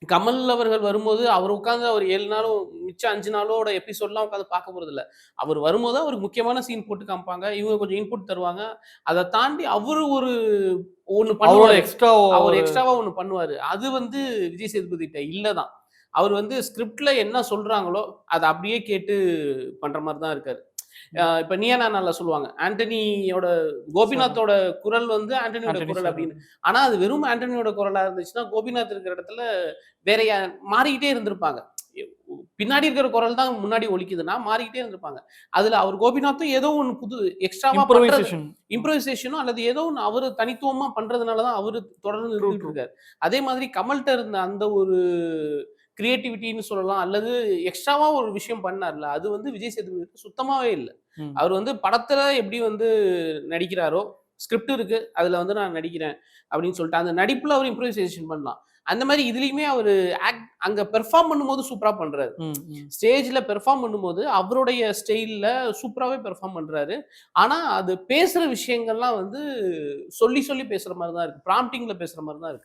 கமல் அவர்கள் வரும்போது, அவர் உட்கார்ந்து அவர் 7 நாளும் மிச்சம் 5 நாளோட எபிசோட்லாம் உட்கார்ந்து பார்க்க போறதில்ல. அவர் வரும்போது அவருக்கு முக்கியமான சீன் போட்டு காமிப்பாங்க. இவங்க கொஞ்சம் இன்புட் தருவாங்க. அத தாண்டி அவரு ஒண்ணு அவரோட பண்ணுவாரு. எக்ஸ்ட்ரா அவர் ஒரு எக்ஸ்ட்ராவா ஒண்ணு பண்ணுவாரு. அது விஜய் சேதுபதிட்ட இல்ல தான். அவர் ஸ்கிரிப்ட்ல என்ன சொல்றாங்களோ, அத அப்படியே கேட்டு பண்ற மாரி தான் இருக்காரு. இப்ப நீயா நானால சொல்லுவாங்க. ஆண்டனியோட சார் கோபிநாத்தோட குரல் ஆண்டனியோட ஆண்டனி குரல் சார். அப்படின்னு. ஆனா அது வெறும் ஆண்டனியோட குரலா இருந்துச்சுன்னா, கோபிநாத் இருக்கிற இடத்துல வேற மாறிக்கிட்டே இருந்திருப்பாங்க. பின்னாடி இருக்கிற குரல் தான் முன்னாடி ஒலிக்குதுன்னா, மாறிக்கிட்டே இருந்திருப்பாங்க. அதுல அவர் கோபிநாத்தும் ஏதோ ஒண்ணு புது எக்ஸ்ட்ராவா பண்றது இம்ப்ரூவைசேஷன். இம்ப்ரூவைசேஷனோ அல்லது ஏதோ ஒண்ணு அவரு தனித்துவமா பண்றதுனால தான் அவரு தொடர்ந்து ட்ரூ, இருந்துட்டு ட்ரூ. இருக்காரு. அதே மாதிரி கமல்ட்ட இருந்த அந்த ஒரு கிரியேட்டிவிட்டின்னு சொல்லலாம். அல்லது எக்ஸ்ட்ராவா ஒரு விஷயம் பண்ணார்ல, அது விஜய் சேதுபதிக்கு சுத்தமாவே இல்ல. ம். அவர் படத்துல எப்படி நடிக்கிறாரோ, ஸ்கிரிப்ட் இருக்கு. அதுல நான் நடிக்கிறேன் அப்படின்னு சொல்லிட்டு, அந்த நடிப்புல அவர் இம்ப்ரூவைசேஷன் பண்ணலாம். அந்த மாரி இதுலயுமே அவரு அங்க பெர்ஃபார்ம் பண்ணும்போது சூப்பரா பண்றாரு. ம், ம். ஸ்டேஜ்ல பெர்ஃபார்ம் பண்ணும்போது அவருடைய ஸ்டைல்ல சூப்பராவே பெர்ஃபார்ம் பண்றாரு. ஆனா, அது பேசுற விஷயங்கள்லாம் சொல்லி சொல்லி பேசுற மாரி தான் இருக்கு. ப்ராம்ப்டிங்ல பேசுற மாரி தான் இருக்கு.